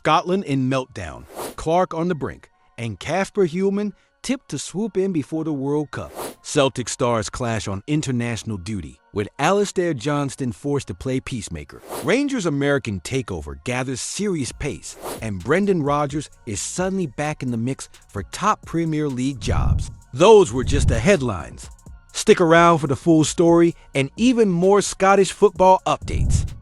Scotland in meltdown, Clarke on the brink, and Kasper Hjulmand tipped to swoop in before the World Cup. Celtic stars clash on international duty, with Alistair Johnston forced to play peacemaker. Rangers' American takeover gathers serious pace, and Rodgers is suddenly back in the mix for top Premier League jobs. Those were just the headlines. Stick around for the full story and even more Scottish football updates.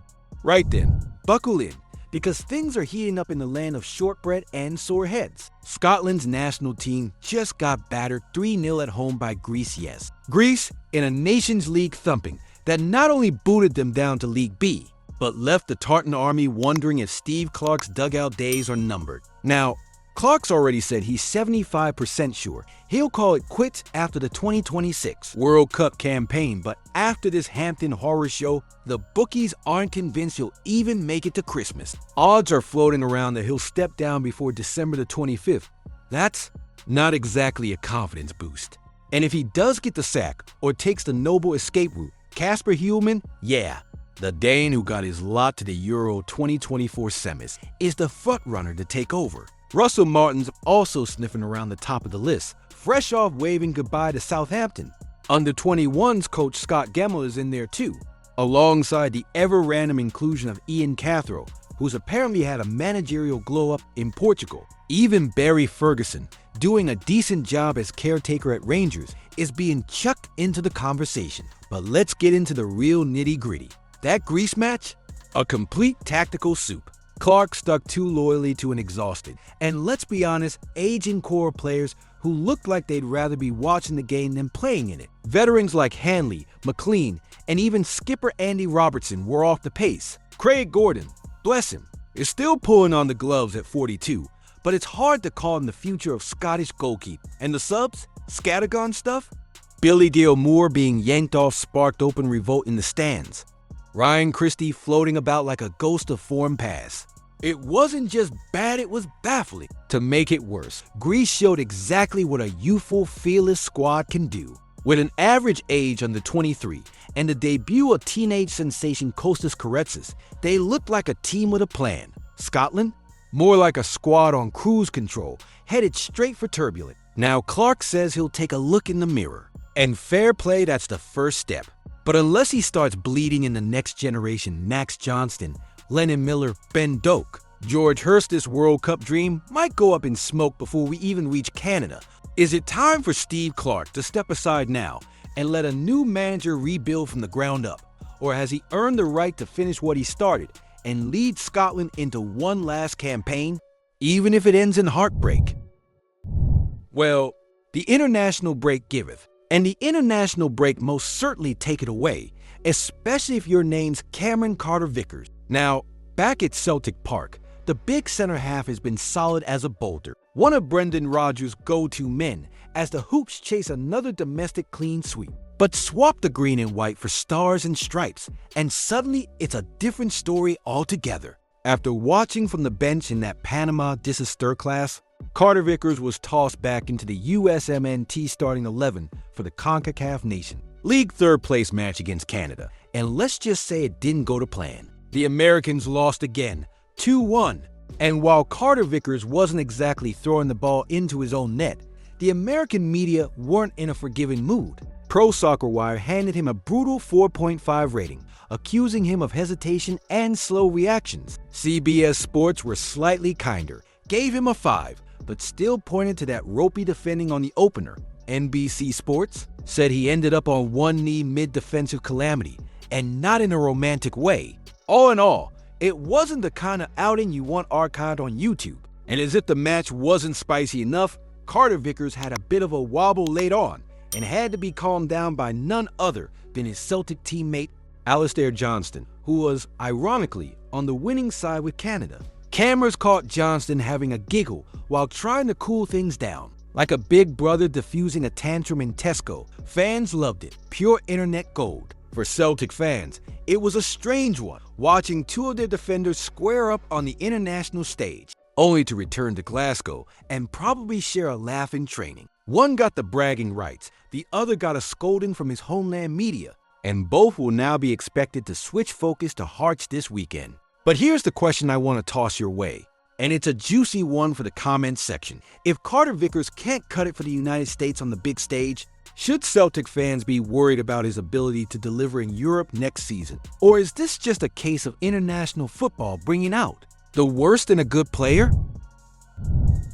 Right then, buckle in, because things are heating up in the land of shortbread and sore heads. Scotland's national team just got battered 3-0 at home by Greece, yes. Greece in a Nations League thumping that not only booted them down to League B, but left the Tartan Army wondering if Steve Clarke's dugout days are numbered. Now, Clarke's already said he's 75% sure he'll call it quits after the 2026 World Cup campaign, but after this Hampton horror show, the bookies aren't convinced he'll even make it to Christmas. Odds are floating around that he'll step down before December the 25th. That's not exactly a confidence boost. And if he does get the sack or takes the noble escape route, Kasper Hjulmand, yeah, the Dane who got his lot to the Euro 2024 semis, is the frontrunner to take over. Russell Martin's also sniffing around the top of the list, fresh off waving goodbye to Southampton. Under 21's coach Scott Gemmell is in there too, alongside the ever-random inclusion of Eyein, who's apparently had a managerial glow-up in Portugal. Even Barry Ferguson, doing a decent job as caretaker at Rangers, is being chucked into the conversation. But let's get into the real nitty-gritty. That Greece match? A complete tactical soup. Clarke stuck too loyally to an exhausted, and let's be honest, aging core players who looked like they'd rather be watching the game than playing in it. Veterans like Hanley, McLean, and even skipper Andy Robertson were off the pace. Craig Gordon, bless him, is still pulling on the gloves at 42, but it's hard to call him the future of Scottish goalkeeper. And the subs? Scattergun stuff? Billy Dale Moore being yanked off sparked open revolt in the stands. Ryan Christie floating about like a ghost of form past. It wasn't just bad, it was baffling. To make it worse, Greece showed exactly what a youthful, fearless squad can do. With an average age under 23 and the debut of teenage sensation Kostas Karetsis, they looked like a team with a plan. Scotland? More like a squad on cruise control, headed straight for turbulent. Now Clarke says he'll take a look in the mirror. And fair play, that's the first step. But unless he starts bleeding in the next generation Max Johnston, Lennon Miller, Ben Doak, George Hurst's World Cup dream might go up in smoke before we even reach Canada. Is it time for Steve Clarke to step aside now and let a new manager rebuild from the ground up? Or has he earned the right to finish what he started and lead Scotland into one last campaign, even if it ends in heartbreak? Well, the international break giveth, and the international break most certainly take it away, especially if your name's Cameron Carter-Vickers. Now, back at Celtic Park, the big center half has been solid as a boulder, one of Brendan Rodgers' go-to men as the Hoops chase another domestic clean sweep. But swap the green and white for stars and stripes, and suddenly it's a different story altogether. After watching from the bench in that Panama disaster class, Carter-Vickers was tossed back into the USMNT starting 11 for the CONCACAF Nation League third-place match against Canada, and let's just say it didn't go to plan. The Americans lost again, 2-1, and while Carter-Vickers wasn't exactly throwing the ball into his own net, the American media weren't in a forgiving mood. Pro Soccer Wire handed him a brutal 4.5 rating, accusing him of hesitation and slow reactions. CBS Sports were slightly kinder, gave him a 5, but still pointed to that ropey defending on the opener. NBC Sports said he ended up on one knee mid-defensive calamity, and not in a romantic way. All in all, it wasn't the kind of outing you want archived on YouTube. And as if the match wasn't spicy enough, Carter-Vickers had a bit of a wobble late on and had to be calmed down by none other than his Celtic teammate Alistair Johnston, who was, ironically, on the winning side with Canada. Cameras caught Johnston having a giggle while trying to cool things down. Like a big brother diffusing a tantrum in Tesco, fans loved it. Pure internet gold. For Celtic fans, it was a strange one, watching two of their defenders square up on the international stage, only to return to Glasgow and probably share a laugh in training. One got the bragging rights, the other got a scolding from his homeland media, and both will now be expected to switch focus to Hearts this weekend. But here's the question I want to toss your way. and it's a juicy one for the comments section. If Carter-Vickers can't cut it for the United States on the big stage, should Celtic fans be worried about his ability to deliver in Europe next season? Or is this just a case of international football bringing out the worst in a good player?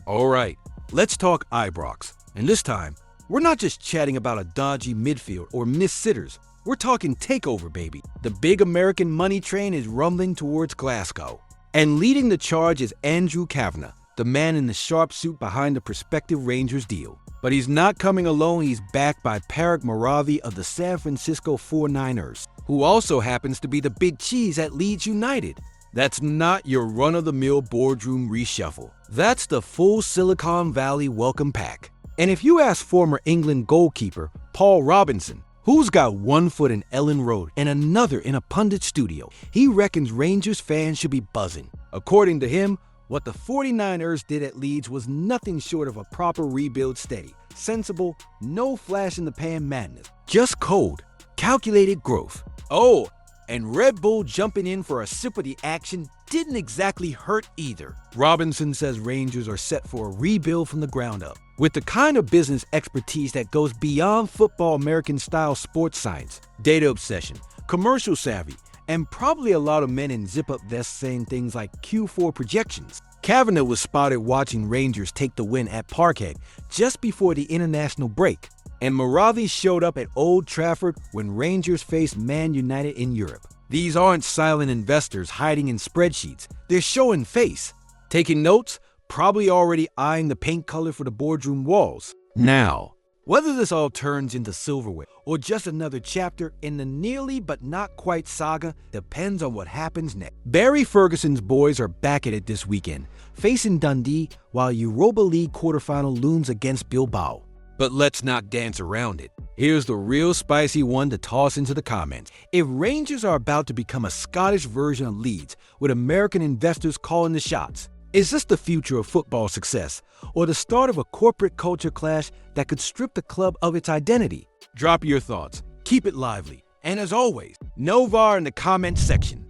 Alright, let's talk Ibrox. And this time, we're not just chatting about a dodgy midfield or missed sitters. We're talking takeover, baby. The big American money train is rumbling towards Glasgow. And leading the charge is Andrew Kavanagh, the man in the sharp suit behind the prospective Rangers deal. But he's not coming alone, he's backed by Patrick Moravi of the San Francisco 49ers, who also happens to be the big cheese at Leeds United. That's not your run-of-the-mill boardroom reshuffle. That's the full Silicon Valley welcome pack. And if you ask former England goalkeeper Paul Robinson, who's got one foot in Ellen Road and another in a pundit studio, he reckons Rangers fans should be buzzing. According to him, what the 49ers did at Leeds was nothing short of a proper rebuild steady, sensible, no flash-in-the-pan madness, just cold, calculated growth. Oh, and Red Bull jumping in for a sip of the action didn't exactly hurt either. Robinson says Rangers are set for a rebuild from the ground up, with the kind of business expertise that goes beyond football American-style sports science, data obsession, commercial savvy, and probably a lot of men in zip-up vests saying things like Q4 projections. Kavanagh was spotted watching Rangers take the win at Parkhead just before the international break, and Moravi showed up at Old Trafford when Rangers faced Man United in Europe. These aren't silent investors hiding in spreadsheets, they're showing face. Taking notes, probably already eyeing the paint color for the boardroom walls. Now, whether this all turns into silverware or just another chapter in the nearly but not quite saga depends on what happens next. Barry Ferguson's boys are back at it this weekend, facing Dundee while Europa League quarterfinal looms against Bilbao. But let's not dance around it. Here's the real spicy one to toss into the comments. If Rangers are about to become a Scottish version of Leeds, with American investors calling the shots, is this the future of football success, or the start of a corporate culture clash that could strip the club of its identity? Drop your thoughts, keep it lively, and as always, no VAR in the comments section.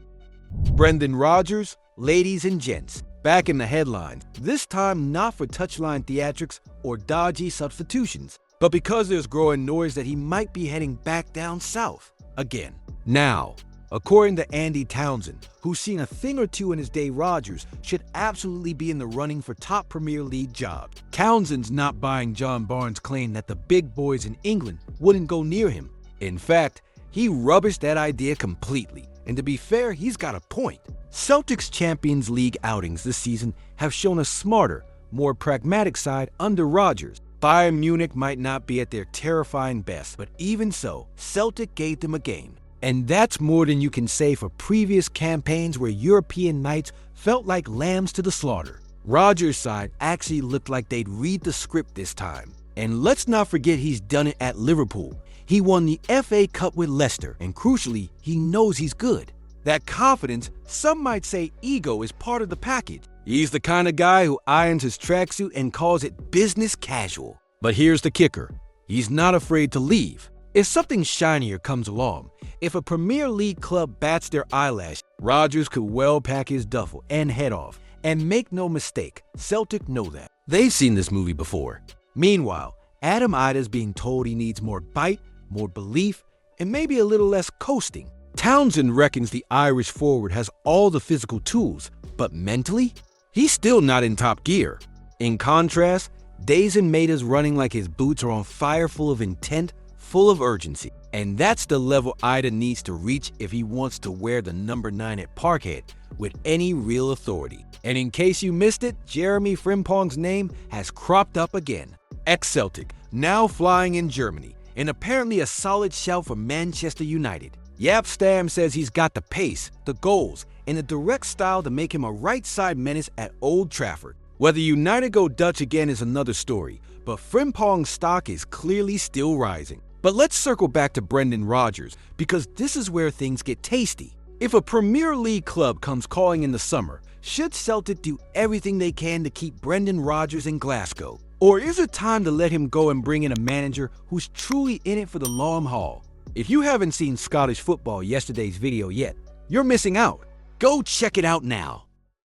Brendan Rodgers, ladies and gents, back in the headlines, this time not for touchline theatrics or dodgy substitutions, but because there's growing noise that he might be heading back down south again. Now, according to Andy Townsend, who's seen a thing or two in his day, Rodgers should absolutely be in the running for top Premier League jobs. Townsend's not buying John Barnes' claim that the big boys in England wouldn't go near him. In fact, he rubbished that idea completely. And to be fair, he's got a point. Celtic's Champions League outings this season have shown a smarter, more pragmatic side under Rodgers. Bayern Munich might not be at their terrifying best, but even so, Celtic gave them a game. And that's more than you can say for previous campaigns where European knights felt like lambs to the slaughter. Rodgers' side actually looked like they'd read the script this time. And let's not forget he's done it at Liverpool. He won the FA Cup with Leicester, and crucially, he knows he's good. That confidence, some might say ego, is part of the package. He's the kind of guy who irons his tracksuit and calls it business casual. But here's the kicker. He's not afraid to leave. If something shinier comes along, if a Premier League club bats their eyelash, Rodgers could well pack his duffel and head off. And make no mistake, Celtic know that. They've seen this movie before. Meanwhile, Adam Ida's being told he needs more bite, more belief, and maybe a little less coasting. Townsend reckons the Irish forward has all the physical tools, but mentally, he's still not in top gear. In contrast, Dazen Maida's running like his boots are on fire, full of intent, full of urgency. And that's the level Ida needs to reach if he wants to wear the number 9 at Parkhead with any real authority. And in case you missed it, Jeremy Frimpong's name has cropped up again. Ex-Celtic, now flying in Germany, and apparently a solid shout for Manchester United. Jaap Stam says he's got the pace, the goals, and the direct style to make him a right-side menace at Old Trafford. Whether United go Dutch again is another story, but Frimpong's stock is clearly still rising. But let's circle back to Brendan Rodgers, because this is where things get tasty. If a Premier League club comes calling in the summer, should Celtic do everything they can to keep Brendan Rodgers in Glasgow? Or is it time to let him go and bring in a manager who's truly in it for the long haul? If you haven't seen Scottish football yesterday's video yet, you're missing out. Go check it out now.